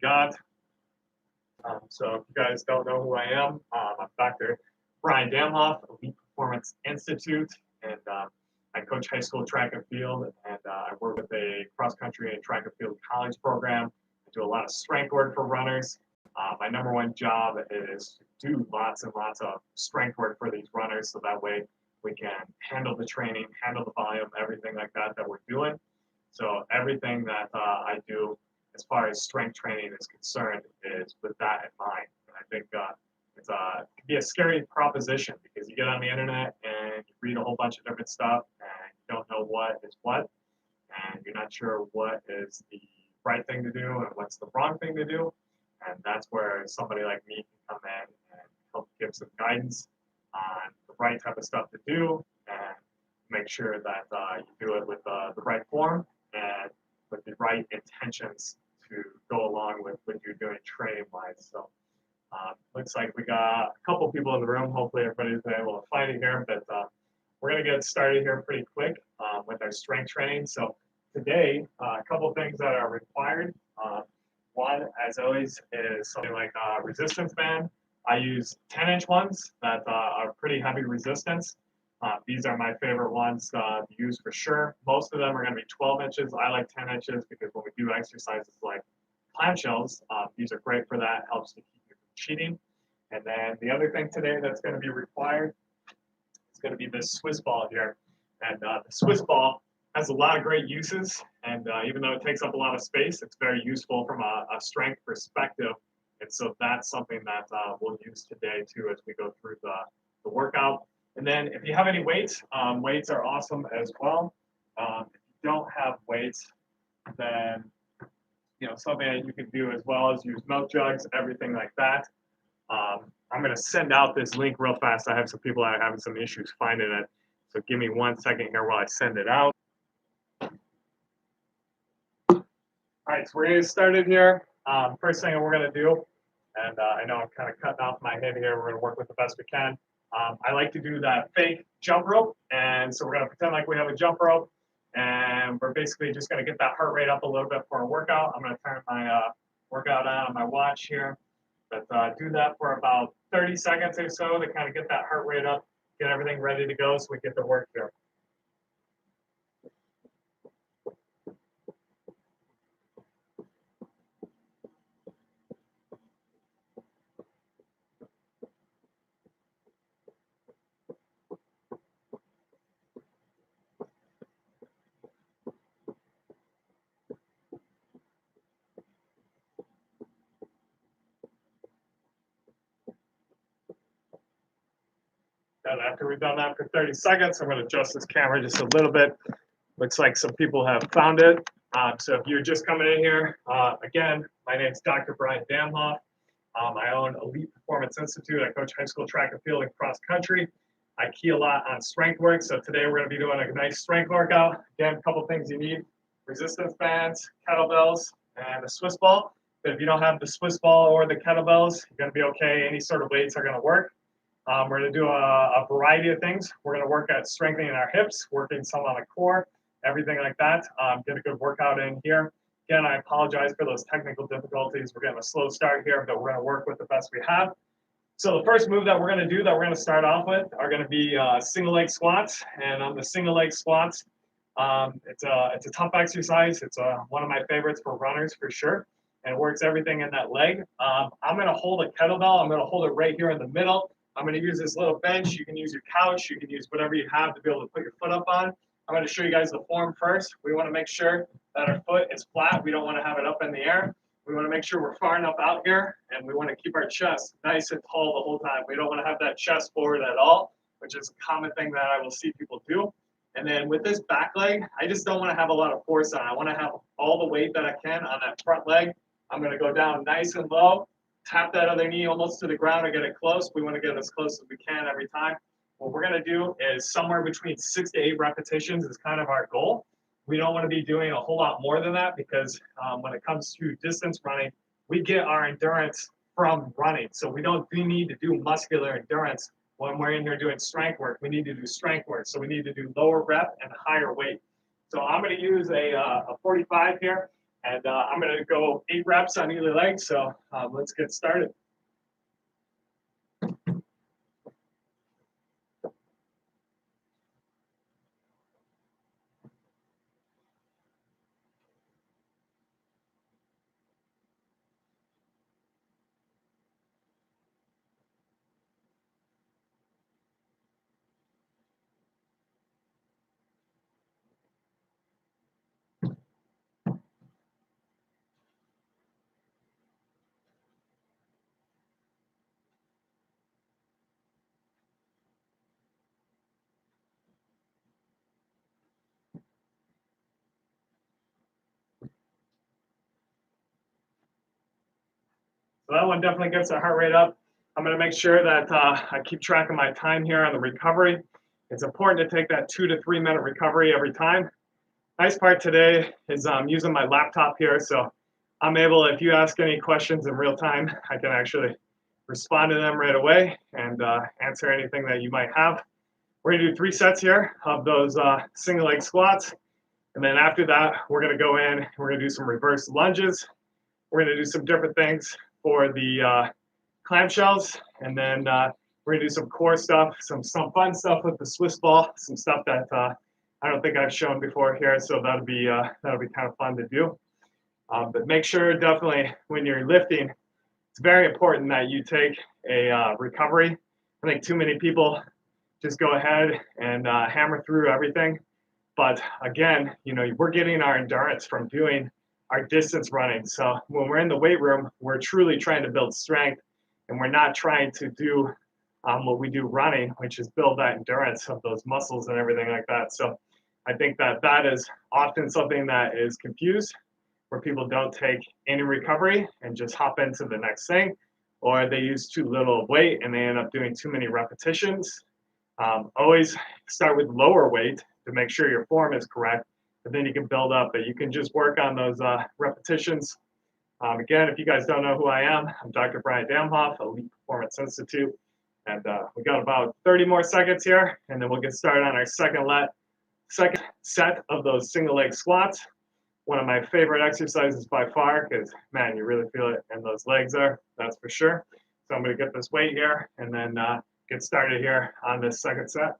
got. So if you guys don't know who I am, I'm Dr. Brian Damhoff, Elite Performance Institute, and I coach high school track and field, and I work with a cross-country and track and field college program. I do a lot of strength work for runners. My number one job is to do lots and lots of strength work for these runners, so that way we can handle the training, handle the volume, everything like that we're doing. So everything that I do as far as strength training is concerned is with that in mind. And I think it can be a scary proposition because you get on the internet and you read a whole bunch of different stuff and you don't know what is what, and you're not sure what is the right thing to do and what's the wrong thing to do. And that's where somebody like me can come in and help give some guidance on the right type of stuff to do and make sure that you do it with the right form and with the right intentions to go along with what you're doing training-wise. So looks like we got a couple people in the room. Hopefully everybody's been able to find it here, but we're going to get started here pretty quick with our strength training. So today, a couple things that are required. One, as always, is something like a resistance band. I use 10-inch ones that are pretty heavy resistance. These are my favorite ones to use for sure. Most of them are going to be 12 inches. I like 10 inches because when we do exercises like clamshells, these are great for that. Helps to keep you from cheating. And then the other thing today that's going to be required is going to be this Swiss ball here. And the Swiss ball has a lot of great uses. And even though it takes up a lot of space, it's very useful from a strength perspective. And so that's something that we'll use today too as we go through the workout. And then if you have any weights, weights are awesome as well. If you don't have weights, then something that you can do as well is use milk jugs, everything like that. I'm going to send out this link real fast. I have some people that are having some issues finding it. So give me 1 second here while I send it out. All right, so we're going to get started here. First thing we're going to do, and I know I'm kind of cutting off my head here. We're going to work with the best we can. I like to do that fake jump rope. And so we're going to pretend like we have a jump rope. And we're basically just going to get that heart rate up a little bit for our workout. I'm going to turn my workout on my watch here. But do that for about 30 seconds or so to kind of get that heart rate up, get everything ready to go so we get to work here. And after we've done that for 30 seconds, I'm going to adjust this camera just a little bit. Looks like some people have found it. So if you're just coming in here, again, my name is Dr. Brian Damhoff. I own Elite Performance Institute. I coach high school track and field and cross country. I key a lot on strength work. So today we're going to be doing a nice strength workout. Again, a couple things you need: resistance bands, kettlebells, and a Swiss ball. But if you don't have the Swiss ball or the kettlebells, you're going to be okay. Any sort of weights are going to work. We're going to do a variety of things. We're going to work at strengthening our hips, working some on the core, everything like that. Get a good workout in here. Again, I apologize for those technical difficulties. We're getting a slow start here, but we're going to work with the best we have. So the first move that we're going to do, that we're going to start off with, are going to be single leg squats. And on the single leg squats, it's a tough exercise. It's one of my favorites for runners for sure. And it works everything in that leg. I'm going to hold a kettlebell. I'm going to hold it right here in the middle. I'm going to use this little bench. You can use your couch. You can use whatever you have to be able to put your foot up on. I'm going to show you guys the form first. We want to make sure that our foot is flat. We don't want to have it up in the air. We want to make sure we're far enough out here, and we want to keep our chest nice and tall the whole time. We don't want to have that chest forward at all, which is a common thing that I will see people do. And then with this back leg, I just don't want to have a lot of force on. I want to have all the weight that I can on that front leg. I'm going to go down nice and low. Tap that other knee almost to the ground or get it close. We want to get as close as we can every time. What we're going to do is somewhere between 6 to 8 repetitions is kind of our goal. We don't want to be doing a whole lot more than that because when it comes to distance running, we get our endurance from running. So we need to do muscular endurance when we're in here doing strength work. We need to do strength work. So we need to do lower rep and higher weight. So I'm going to use a 45 here. And I'm going to go 8 reps on either leg. So let's get started. So that one definitely gets the heart rate up. I'm going to make sure that I keep track of my time here on the recovery. It's important to take that 2 to 3 minute recovery every time. Nice part today is I'm using my laptop here, so I'm able, if you ask any questions in real time, I can actually respond to them right away and answer anything that you might have. We're going to do 3 sets here of those single leg squats. And then after that, we're going to go in, we're going to do some reverse lunges. We're going to do some different things for the clamshells. And then we're going to do some core stuff, some fun stuff with the Swiss ball, some stuff that I don't think I've shown before here. So that'll be kind of fun to do. But make sure definitely when you're lifting, it's very important that you take a recovery. I think too many people just go ahead and hammer through everything. But again, you know, we're getting our endurance from doing our distance running. So when we're in the weight room, we're truly trying to build strength, and we're not trying to do what we do running, which is build that endurance of those muscles and everything like that. So I think that that is often something that is confused, where people don't take any recovery and just hop into the next thing, or they use too little weight and they end up doing too many repetitions. Always start with lower weight to make sure your form is correct, but then you can build up. But you can just work on those repetitions. Again, if you guys don't know who I am, I'm Dr. Brian Damhoff, Elite Performance Institute, and we got about 30 more seconds here, and then we'll get started on our second set of those single leg squats. One of my favorite exercises by far, because man, you really feel it in those legs there, that's for sure. So I'm going to get this weight here, and then get started here on this second set.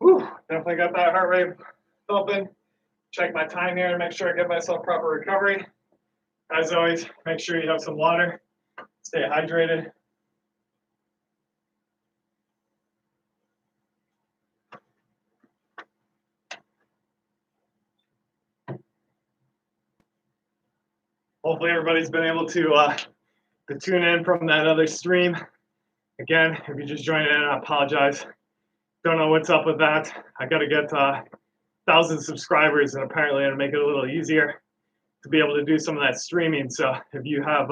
Whew, definitely got that heart rate pumping. Check my time here and make sure I get myself proper recovery. As always, make sure you have some water. Stay hydrated. Hopefully everybody's been able to tune in from that other stream. Again, if you just joined in, I apologize. Don't know what's up with that. I got to get 1,000 subscribers, and apparently it'll make it a little easier to be able to do some of that streaming. So if you have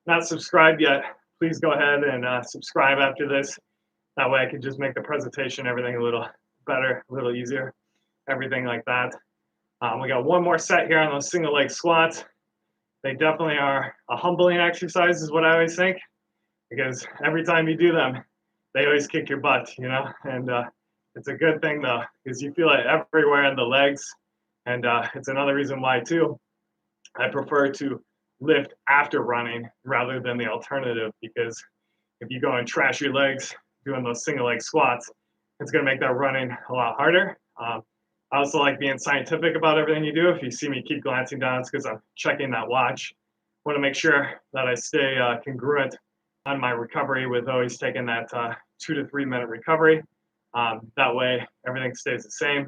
not subscribed yet, please go ahead and subscribe after this. That way I can just make the presentation, everything a little better, a little easier, everything like that. We got one more set here on those single leg squats. They definitely are a humbling exercise is what I always think, because every time you do them, they always kick your butt, you know, and it's a good thing though, because you feel it everywhere in the legs. And it's another reason why too, I prefer to lift after running rather than the alternative, because if you go and trash your legs doing those single leg squats, it's going to make that running a lot harder. I also like being scientific about everything you do. If you see me keep glancing down, it's because I'm checking that watch. I want to make sure that I stay congruent on my recovery with always taking that 2 to 3 minute recovery. That way everything stays the same.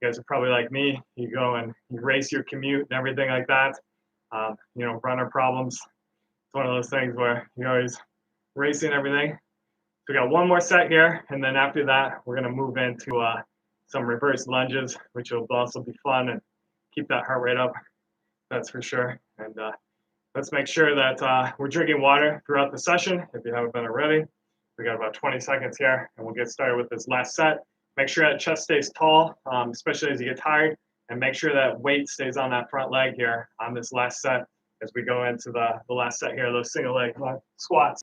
You guys are probably like me. You go and you race your commute and everything like that. You know, runner problems. It's one of those things where you're always racing everything. So we got one more set here, and then after that, we're gonna move into some reverse lunges, which will also be fun and keep that heart rate up. That's for sure. And let's make sure that we're drinking water throughout the session if you haven't been already. We got about 20 seconds here, and we'll get started with this last set. Make sure that chest stays tall, especially as you get tired, and make sure that weight stays on that front leg here on this last set as we go into the last set here, those single leg squats.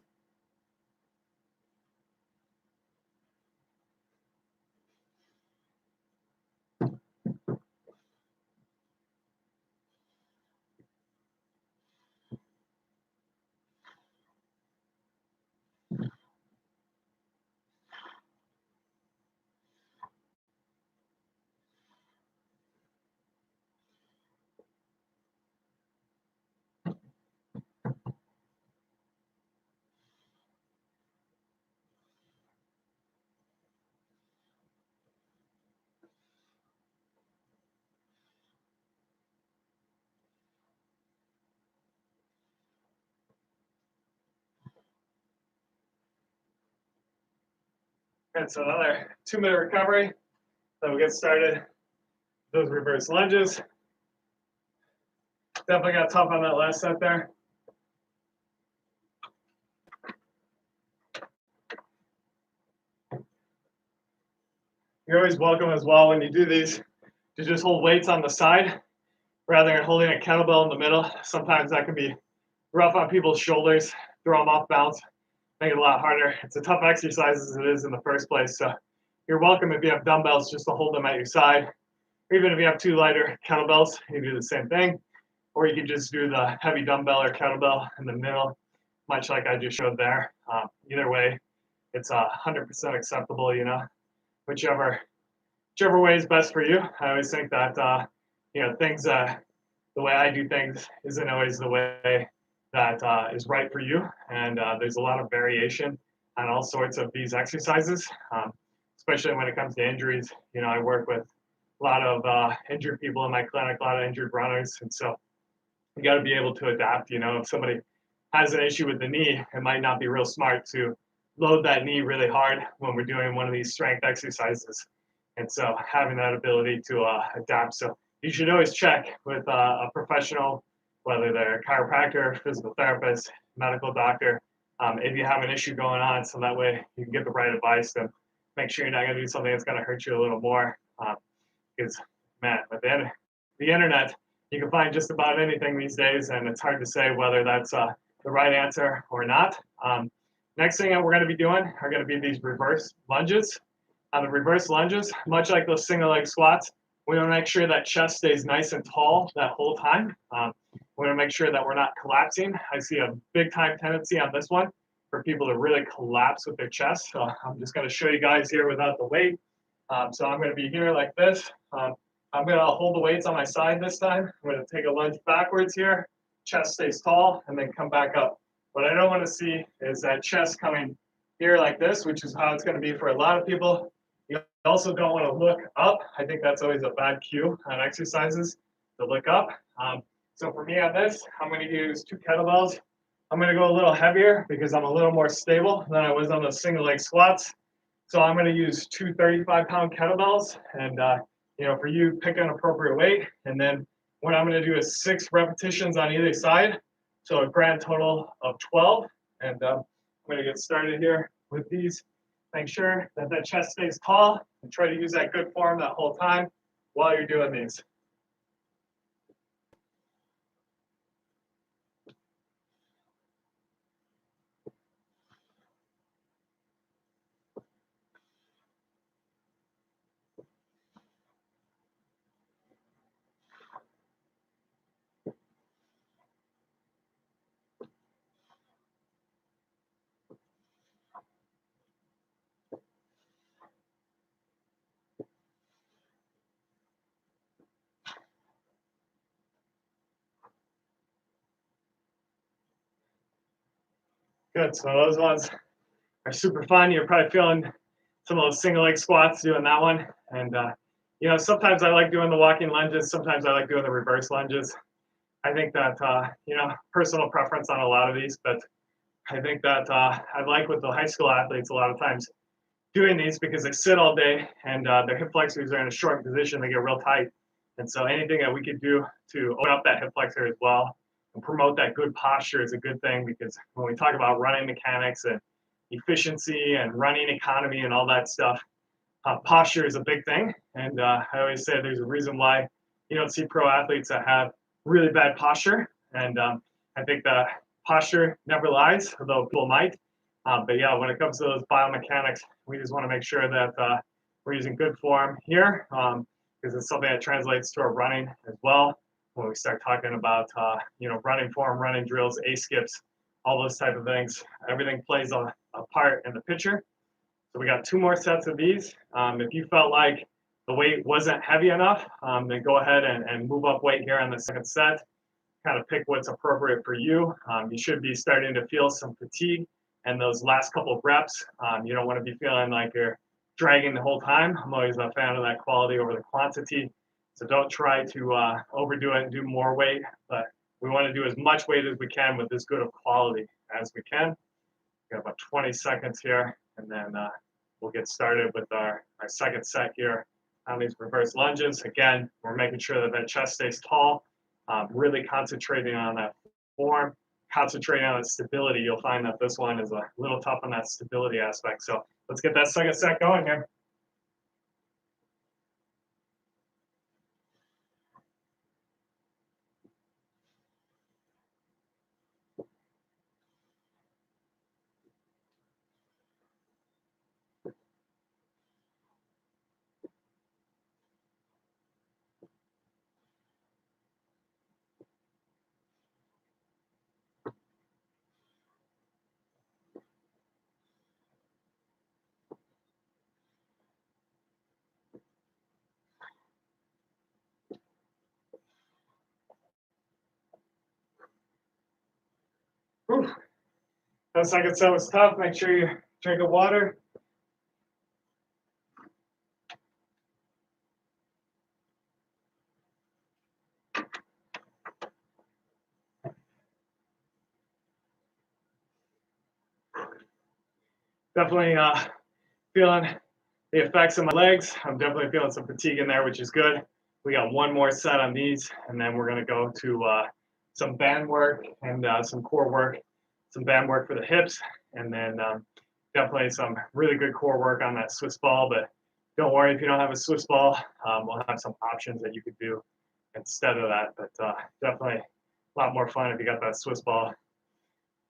And so another 2-minute recovery. Then we'll get started. Those reverse lunges. Definitely got tough on that last set there. You're always welcome as well when you do these to just hold weights on the side rather than holding a kettlebell in the middle. Sometimes that can be rough on people's shoulders, throw them off balance, make it a lot harder. It's a tough exercise as it is in the first place. So you're welcome if you have dumbbells just to hold them at your side. Or even if you have 2 lighter kettlebells, you can do the same thing. Or you can just do the heavy dumbbell or kettlebell in the middle, much like I just showed there. Either way, it's 100% acceptable, you know, whichever way is best for you. I always think that, you know, things, the way I do things isn't always the way that is right for you. And there's a lot of variation on all sorts of these exercises, especially when it comes to injuries. You know, I work with a lot of injured people in my clinic, a lot of injured runners. And so you got to be able to adapt. You know, if somebody has an issue with the knee, it might not be real smart to load that knee really hard when we're doing one of these strength exercises. And so having that ability to adapt. So you should always check with a professional, whether they're a chiropractor, physical therapist, medical doctor, if you have an issue going on, so that way you can get the right advice and make sure you're not going to do something that's going to hurt you a little more. Because, man, with the internet, you can find just about anything these days, and it's hard to say whether that's the right answer or not. Next thing that we're going to be doing are going to be these reverse lunges. On the reverse lunges, much like those single leg squats, we want to make sure that chest stays nice and tall that whole time. We want to make sure that we're not collapsing. I see a big time tendency on this one for people to really collapse with their chest. So I'm just going to show you guys here without the weight. So I'm going to be here like this. I'm going to hold the weights on my side this time. I'm going to take a lunge backwards here. Chest stays tall and then come back up. What I don't want to see is that chest coming here like this, which is how it's going to be for a lot of people. You also don't want to look up. I think that's always a bad cue on exercises to look up. So for me on this, I'm going to use 2 kettlebells. I'm going to go a little heavier because I'm a little more stable than I was on the single leg squats. So I'm going to use 2 35-pound kettlebells. And, you know, for you, pick an appropriate weight. And then what I'm going to do is 6 repetitions on either side. So a grand total of 12. And I'm going to get started here with these. Make sure that that chest stays tall and try to use that good form that whole time while you're doing these. Good, so those ones are super fun. You're probably feeling some of those single leg squats doing that one. And sometimes I like doing the walking lunges. Sometimes I like doing the reverse lunges. I think that, personal preference on a lot of these, but I think that I like with the high school athletes a lot of times doing these because they sit all day and their hip flexors are in a short position. They get real tight. And so anything that we could do to open up that hip flexor as well and promote that good posture is a good thing, because when we talk about running mechanics and efficiency and running economy and all that stuff, posture is a big thing. And I always say there's a reason why you don't see pro athletes that have really bad posture. And I think that posture never lies, although people might. But yeah, when it comes to those biomechanics, we just want to make sure that we're using good form here, because it's something that translates to our running as well. When we start talking about running form, running drills, A skips, all those type of things, everything plays a part in the picture. So we got 2 more sets of these. If you felt like the weight wasn't heavy enough, then go ahead and move up weight here on the second set. Kind of pick what's appropriate for you. You should be starting to feel some fatigue and those last couple of reps. You don't want to be feeling like you're dragging the whole time. I'm always a fan of that quality over the quantity. So don't try to overdo it and do more weight, but we want to do as much weight as we can with as good of quality as we can. We got about 20 seconds here, and then we'll get started with our second set here on these reverse lunges. Again, we're making sure that that chest stays tall, really concentrating on that form, concentrating on that stability. You'll find that this one is a little tough on that stability aspect. So let's get that second set going here. Whew. That second set was tough. Make sure you drink of water. Definitely feeling the effects of my legs. I'm definitely feeling some fatigue in there, which is good. We got 1 more set on these, and then we're going to go to some band work and some core work, some band work for the hips, and then definitely some really good core work on that Swiss ball. But don't worry if you don't have a Swiss ball. We'll have some options that you could do instead of that. But definitely a lot more fun if you got that Swiss ball.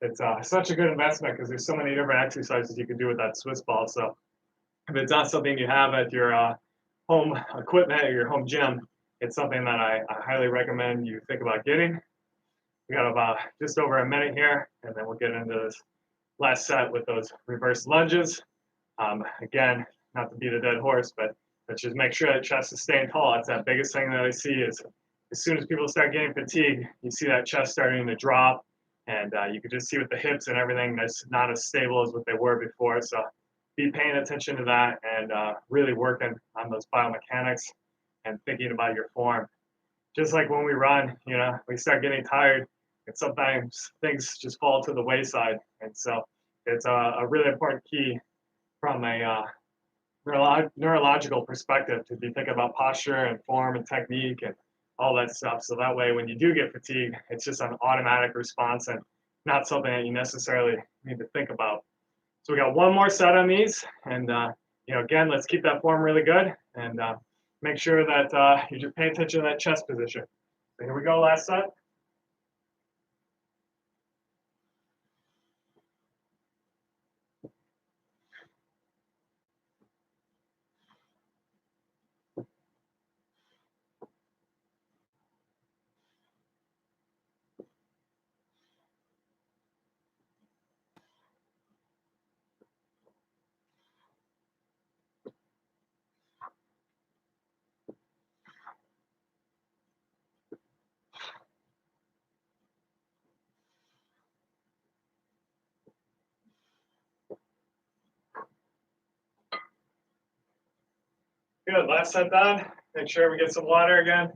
It's such a good investment because there's so many different exercises you can do with that Swiss ball. So if it's not something you have at your home equipment or your home gym, it's something that I highly recommend you think about getting. We got about just over a minute here, and then we'll get into this last set with those reverse lunges. Again, not to beat a dead horse, but let's just make sure that chest is staying tall. That's that biggest thing that I see is as soon as people start getting fatigued, you see that chest starting to drop, and you can just see with the hips and everything that's not as stable as what they were before. So be paying attention to that and really working on those biomechanics and thinking about your form. Just like when we run, we start getting tired and sometimes things just fall to the wayside. And so it's a really important key from a neurological perspective to be thinking about posture and form and technique and all that stuff. So that way, when you do get fatigued, it's just an automatic response and not something that you necessarily need to think about. So we got 1 more set on these, and again, let's keep that form really good and make sure that you just pay attention to that chest position. So here we go, last set. Good, last set done. Make sure we get some water again.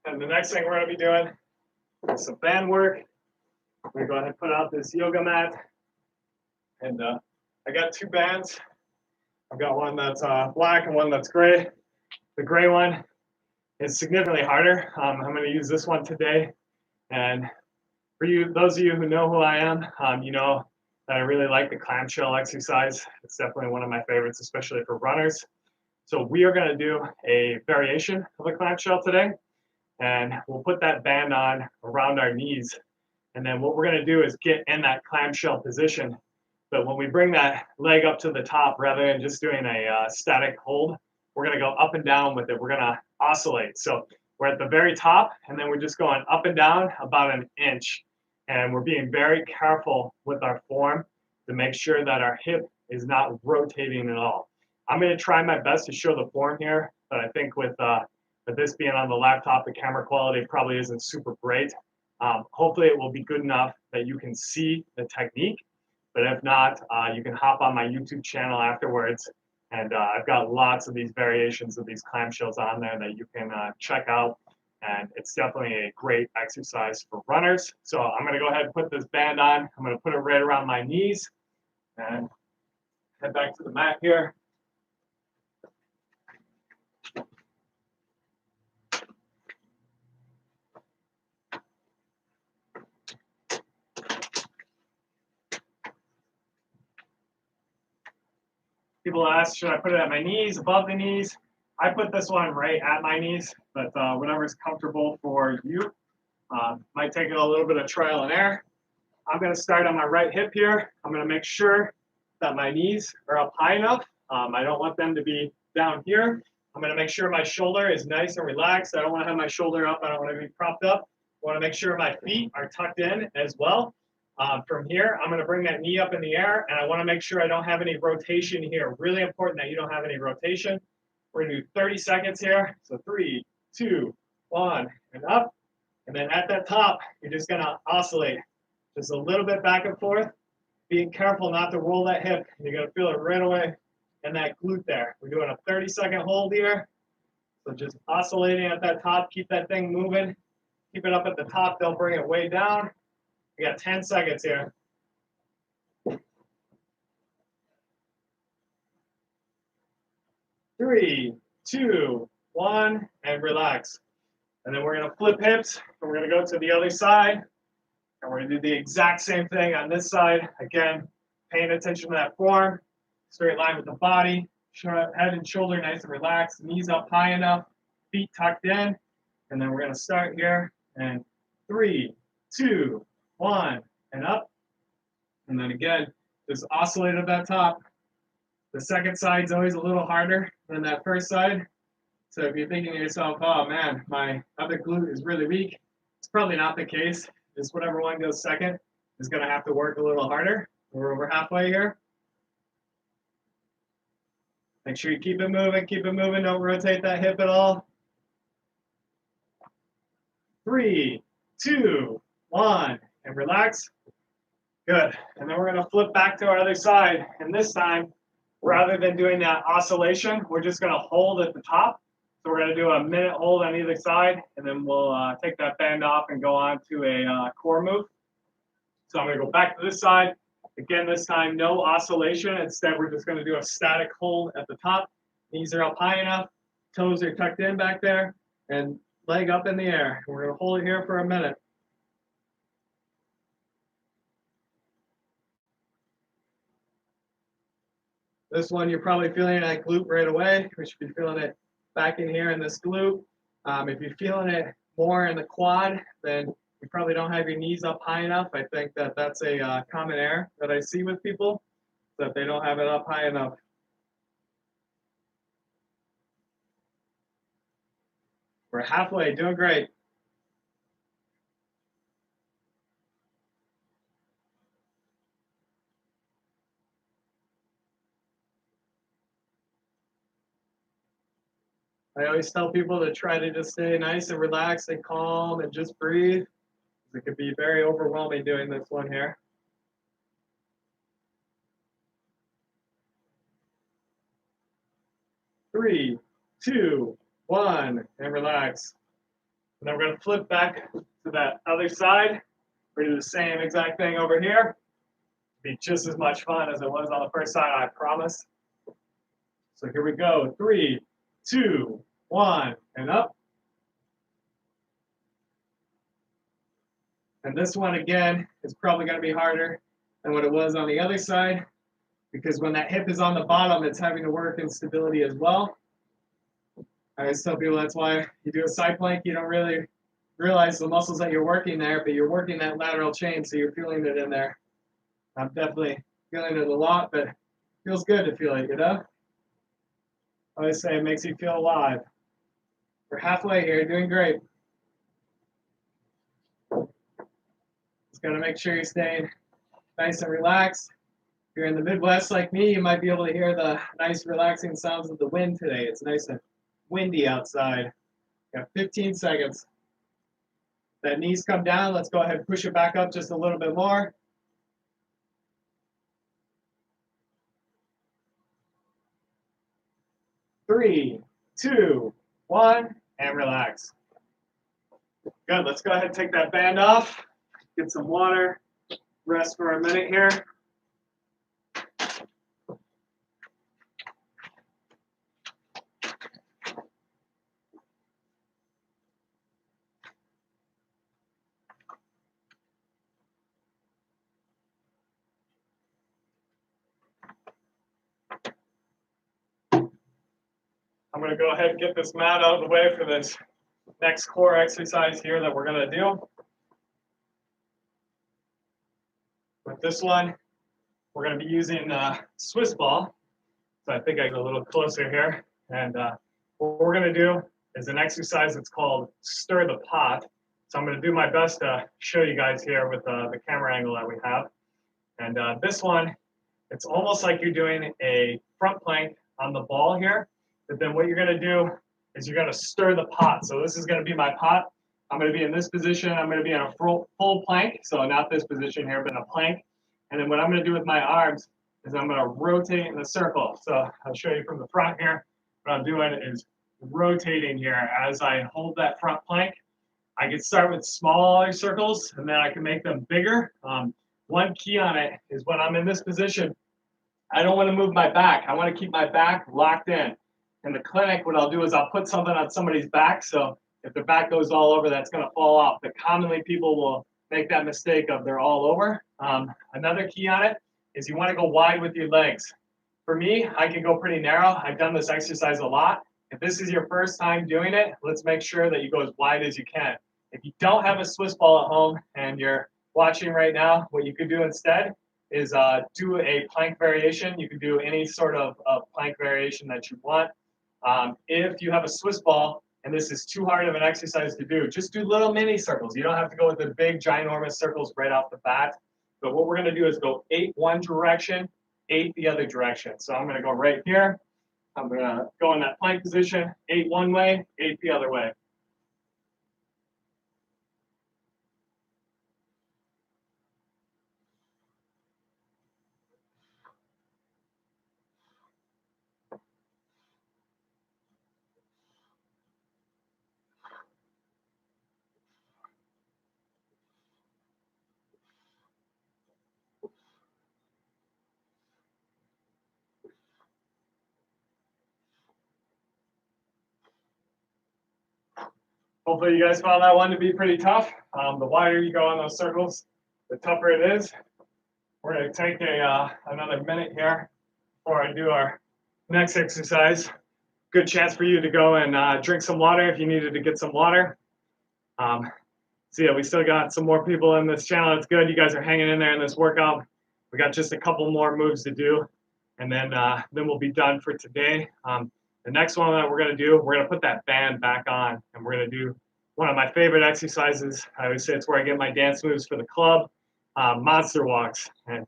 And the next thing we're going to be doing is some band work. I'm going to go ahead and put out this yoga mat. And I got two bands. I've got one that's black and one that's gray. The gray one is significantly harder. I'm going to use this one today. And for you, those of you who know who I am, you know that I really like the clamshell exercise. It's definitely one of my favorites, especially for runners. So we are going to do a variation of a clamshell today. And we'll put that band on around our knees. And then what we're going to do is get in that clamshell position. But when we bring that leg up to the top, rather than just doing a static hold, we're going to go up and down with it. We're going to oscillate. So we're at the very top, and then we're just going up and down about an inch. And we're being very careful with our form to make sure that our hip is not rotating at all. I'm going to try my best to show the form here, but I think with this being on the laptop, the camera quality probably isn't super great. Hopefully it will be good enough that you can see the technique, but if not, you can hop on my YouTube channel afterwards, and I've got lots of these variations of these clamshells on there that you can check out, and it's definitely a great exercise for runners. So I'm going to go ahead and put this band on. I'm going to put it right around my knees and head back to the mat here. People ask, should I put it at my knees, above the knees? I put this one right at my knees, but whatever's comfortable for you. Might take a little bit of trial and error. I'm going to start on my right hip here. I'm going to make sure that my knees are up high enough. I don't want them to be down here. I'm going to make sure my shoulder is nice and relaxed. I don't want to have my shoulder up. I don't want to be propped up. I want to make sure my feet are tucked in as well. From here, I'm going to bring that knee up in the air, and I want to make sure I don't have any rotation here. Really important that you don't have any rotation. We're going to do 30 seconds here. So 3, 2, 1, and up. And then at that top, you're just going to oscillate just a little bit back and forth, being careful not to roll that hip. You're going to feel it right away in that glute there. We're doing a 30-second hold here. So just oscillating at that top, keep that thing moving. Keep it up at the top, don't bring it way down. We got 10 seconds here. 3, 2, 1, and relax. And then we're going to flip hips, and we're going to go to the other side. And we're going to do the exact same thing on this side. Again, paying attention to that form. Straight line with the body. Head and shoulder nice and relaxed. Knees up high enough. Feet tucked in. And then we're going to start here. And 3, 2, 1, and up. And then again, just oscillate at that top. The second side's always a little harder than that first side. So if you're thinking to yourself, oh man, my other glute is really weak, it's probably not the case. Just whatever one goes second is going to have to work a little harder. We're over halfway here. Make sure you keep it moving, don't rotate that hip at all. 3, 2, 1, and relax. Good. And then we're going to flip back to our other side. And this time, rather than doing that oscillation, we're just going to hold at the top. So we're going to do a minute hold on either side, and then we'll take that band off and go on to a core move. So I'm going to go back to this side. Again, this time, no oscillation. Instead, we're just going to do a static hold at the top. Knees are up high enough. Toes are tucked in back there. And leg up in the air. We're going to hold it here for a minute. This one, you're probably feeling that glute right away. We should be feeling it back in here in this glute. If you're feeling it more in the quad, then you probably don't have your knees up high enough. I think that that's a common error that I see with people, that they don't have it up high enough. We're halfway, doing great. I always tell people to try to just stay nice and relaxed and calm and just breathe. It could be very overwhelming doing this one here. 3, 2, 1, and relax. And then we're going to flip back to that other side. We're going to do the same exact thing over here. It'll be just as much fun as it was on the first side, I promise. So here we go. 3, 2, 1, and up. And this one, again, is probably going to be harder than what it was on the other side, because when that hip is on the bottom, it's having to work in stability as well. I always tell people that's why you do a side plank, you don't really realize the muscles that you're working there, but you're working that lateral chain, so you're feeling it in there. I'm definitely feeling it a lot, but it feels good to feel it, you know? I always say it makes you feel alive. We're halfway here, doing great. Just gotta make sure you're staying nice and relaxed. If you're in the Midwest like me, you might be able to hear the nice relaxing sounds of the wind today. It's nice and windy outside. Got 15 seconds. That knees come down. Let's go ahead and push it back up just a little bit more. 3, 2, 1, and relax. Good. Let's go ahead and take that band off. Get some water. Rest for a minute here. I'm going to go ahead and get this mat out of the way for this next core exercise here that we're going to do. With this one, we're going to be using Swiss ball. So I think I go a little closer here. And what we're going to do is an exercise that's called stir the pot. So I'm going to do my best to show you guys here with the camera angle that we have. And this one, it's almost like you're doing a front plank on the ball here. But then what you're going to do is you're going to stir the pot. So this is going to be my pot. I'm going to be in this position. I'm going to be in a full plank. So not this position here, but in a plank. And then what I'm going to do with my arms is I'm going to rotate in a circle. So I'll show you from the front here. What I'm doing is rotating here as I hold that front plank. I can start with smaller circles, and then I can make them bigger. One key on it is when I'm in this position, I don't want to move my back. I want to keep my back locked in. In the clinic, what I'll do is I'll put something on somebody's back. So if their back goes all over, that's going to fall off. But commonly, people will make that mistake of they're all over. Another key on it is you want to go wide with your legs. For me, I can go pretty narrow. I've done this exercise a lot. If this is your first time doing it, let's make sure that you go as wide as you can. If you don't have a Swiss ball at home and you're watching right now, what you could do instead is do a plank variation. You can do any sort of plank variation that you want. If you have a Swiss ball and this is too hard of an exercise to do, just do little mini circles. You don't have to go with the big, ginormous circles right off the bat. But what we're going to do is go 8 one direction, 8 the other direction. So I'm going to go right here. I'm going to go in that plank position, 8 one way, 8 the other way. Hopefully you guys found that one to be pretty tough. The wider you go on those circles, the tougher it is. We're going to take another minute here before I do our next exercise. Good chance for you to go and drink some water if you needed to get some water. So yeah, we still got some more people in this channel. It's good. You guys are hanging in there in this workout. We got just a couple more moves to do, and then we'll be done for today. The next one that we're going to do, we're going to put that band back on, and we're going to do one of my favorite exercises. I always say it's where I get my dance moves for the club, monster walks. And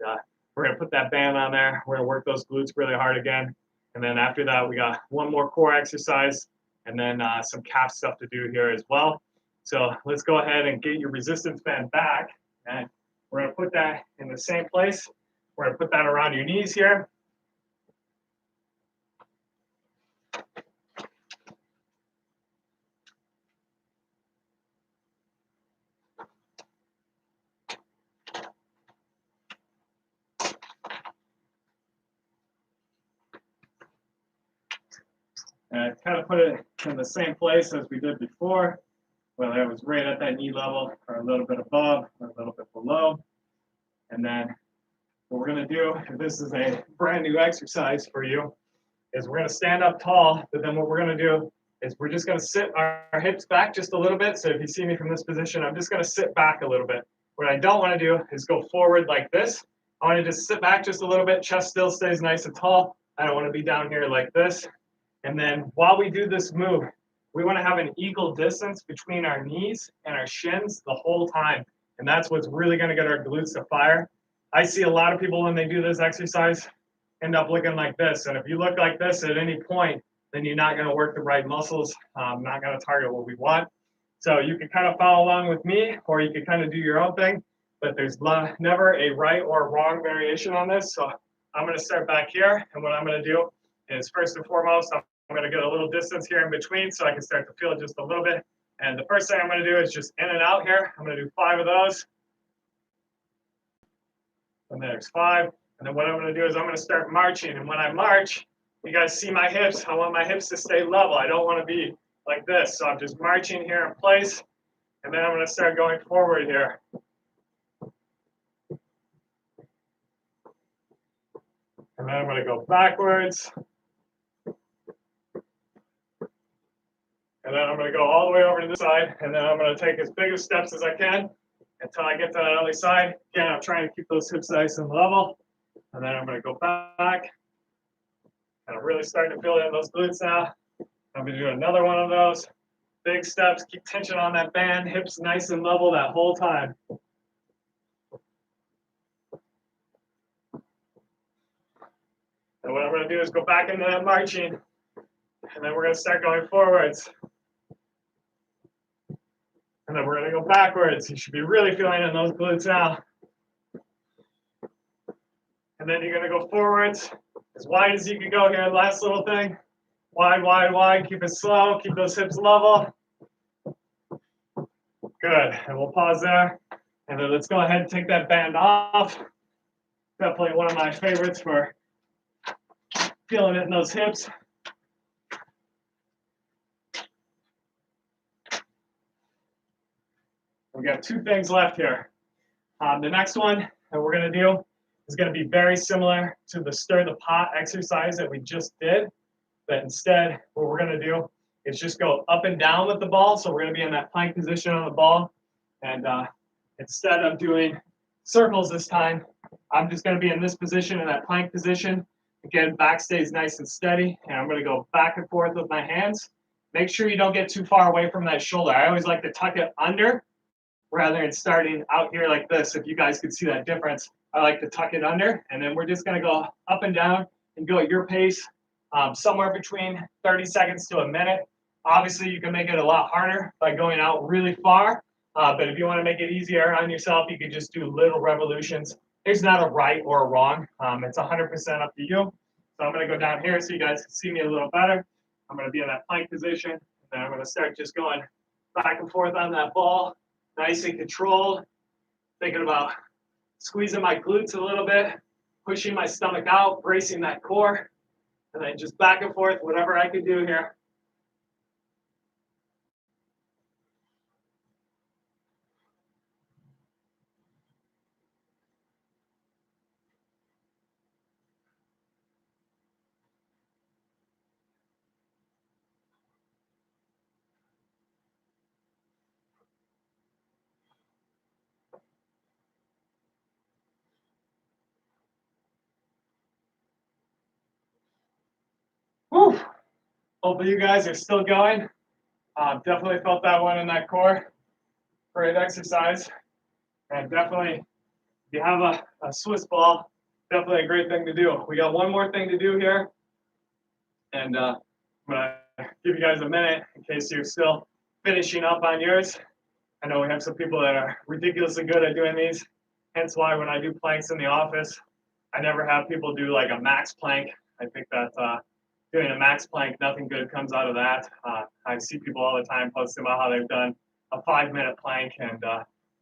we're going to put that band on there. We're going to work those glutes really hard again. And then after that, we got one more core exercise. and then some calf stuff to do here as well. So let's go ahead and get your resistance band back. And we're going to put that in the same place. We're going to put that around your knees here. And kind of put it in the same place as we did before, whether it was right at that knee level or a little bit above or a little bit below. And then what we're going to do, if this is a brand new exercise for you, is we're going to stand up tall, but then what we're going to do is we're just going to sit our hips back just a little bit. So if you see me from this position, I'm just going to sit back a little bit. What I don't want to do is go forward like this. I want to just sit back just a little bit. Chest still stays nice and tall. I don't want to be down here like this. And then while we do this move, we want to have an equal distance between our knees and our shins the whole time. And that's what's really going to get our glutes to fire. I see a lot of people when they do this exercise end up looking like this. And if you look like this at any point, then you're not going to work the right muscles, not going to target what we want. So you can kind of follow along with me, or you can kind of do your own thing, but there's never a right or wrong variation on this. So I'm going to start back here, and what I'm going to do is first and foremost, I'm going to get a little distance here in between so I can start to feel just a little bit. And the first thing I'm going to do is just in and out here. I'm going to do 5 of those. And there's 5. And then what I'm going to do is I'm going to start marching. And when I march, you guys see my hips. I want my hips to stay level. I don't want to be like this. So I'm just marching here in place. And then I'm going to start going forward here. And then I'm going to go backwards. And then I'm going to go all the way over to this side. And then I'm going to take as big of steps as I can until I get to that other side. Again, I'm trying to keep those hips nice and level. And then I'm going to go back. And I'm really starting to feel it in those glutes now. I'm going to do another one of those. Big steps. Keep tension on that band. Hips nice and level that whole time. And what I'm going to do is go back into that marching. And then we're going to start going forwards. And then we're going to go backwards. You should be really feeling it in those glutes now. And then you're going to go forwards as wide as you can go here. Last little thing. Wide, wide, wide. Keep it slow. Keep those hips level. Good. And we'll pause there. And then let's go ahead and take that band off. Definitely one of my favorites for feeling it in those hips. We've got 2 things left here. The next one that we're going to do is going to be very similar to the stir the pot exercise that we just did. But instead, what we're going to do is just go up and down with the ball. So we're going to be in that plank position on the ball. And instead of doing circles this time, I'm just going to be in this position, in that plank position. Again, back stays nice and steady. And I'm going to go back and forth with my hands. Make sure you don't get too far away from that shoulder. I always like to tuck it under rather than starting out here like this. If you guys could see that difference, I like to tuck it under. And then we're just going to go up and down and go at your pace, somewhere between 30 seconds to a minute. Obviously, you can make it a lot harder by going out really far. But if you want to make it easier on yourself, you can just do little revolutions. There's not a right or a wrong. It's 100% up to you. So I'm going to go down here so you guys can see me a little better. I'm going to be in that plank position. And then I'm going to start just going back and forth on that ball. Nice and controlled. Thinking about squeezing my glutes a little bit, pushing my stomach out, bracing that core, and then just back and forth, whatever I can do here. Whew. Hopefully you guys are still going. Definitely felt that one in that core. Great exercise. And definitely, if you have a Swiss ball, definitely a great thing to do. We got one more thing to do here. And I'm going to give you guys a minute in case you're still finishing up on yours. I know we have some people that are ridiculously good at doing these. Hence why when I do planks in the office, I never have people do like a max plank. I think that doing a max plank, nothing good comes out of that. I see people all the time posting about how they've done a 5-minute plank, and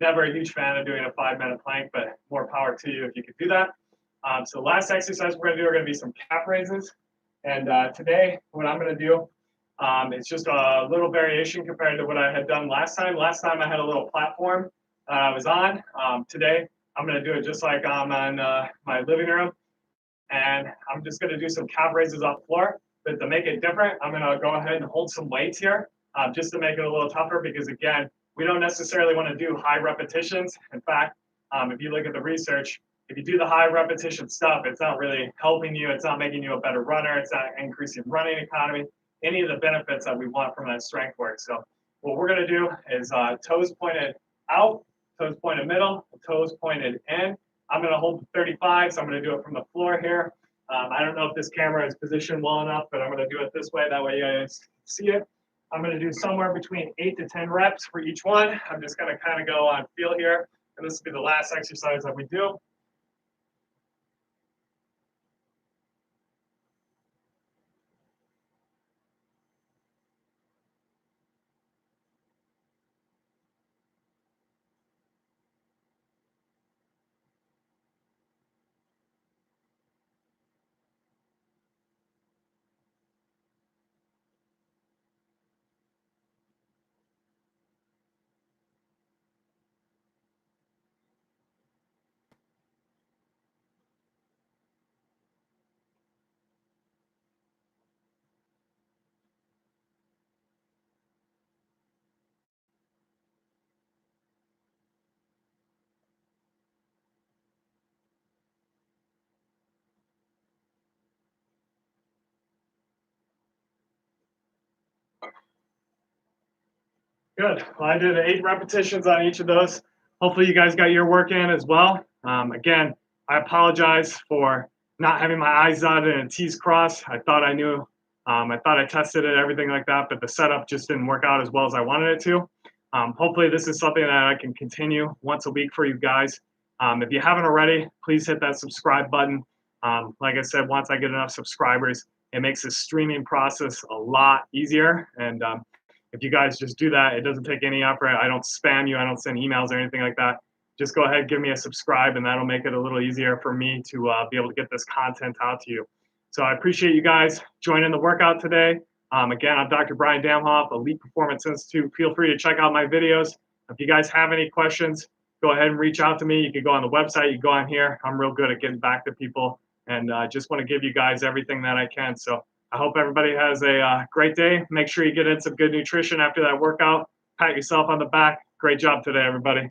never a huge fan of doing a 5-minute plank, but more power to you if you could do that. So last exercise we're gonna do are gonna be some calf raises. And today, what I'm gonna do, it's just a little variation compared to what I had done last time. Last time I had a little platform I was on. Today, I'm gonna do it just like I'm on my living room. And I'm just gonna do some calf raises off the floor. But to make it different, I'm gonna go ahead and hold some weights here, just to make it a little tougher, because again, we don't necessarily wanna do high repetitions. In fact, if you look at the research, if you do the high repetition stuff, it's not really helping you. It's not making you a better runner. It's not increasing running economy, any of the benefits that we want from that strength work. So what we're gonna do is toes pointed out, toes pointed middle, toes pointed in. I'm gonna hold the 35, so I'm gonna do it from the floor here. I don't know if this camera is positioned well enough, but I'm gonna do it this way. That way you guys can see it. I'm gonna do somewhere between 8 to 10 reps for each one. I'm just gonna kind of go on feel here. And this will be the last exercise that we do. Good. Well, I did 8 repetitions on each of those. Hopefully you guys got your work in as well. Again, I apologize for not having my I's dotted and T's crossed. I thought I knew. I thought I tested it, everything like that, but the setup just didn't work out as well as I wanted it to. Hopefully this is something that I can continue once a week for you guys. If you haven't already, please hit that subscribe button. Like I said, once I get enough subscribers, it makes the streaming process a lot easier. And if you guys just do that, it doesn't take any effort. I don't spam you. I don't send emails or anything like that. Just go ahead, give me a subscribe, and that'll make it a little easier for me to be able to get this content out to you. So I appreciate you guys joining the workout today. Again, I'm Dr. Brian Damhoff, Elite Performance Institute. Feel free to check out my videos. If you guys have any questions, go ahead and reach out to me. You can go on the website. You can go on here. I'm real good at getting back to people, and just want to give you guys everything that I can. So I hope everybody has a great day. Make sure you get in some good nutrition after that workout. Pat yourself on the back. Great job today, everybody.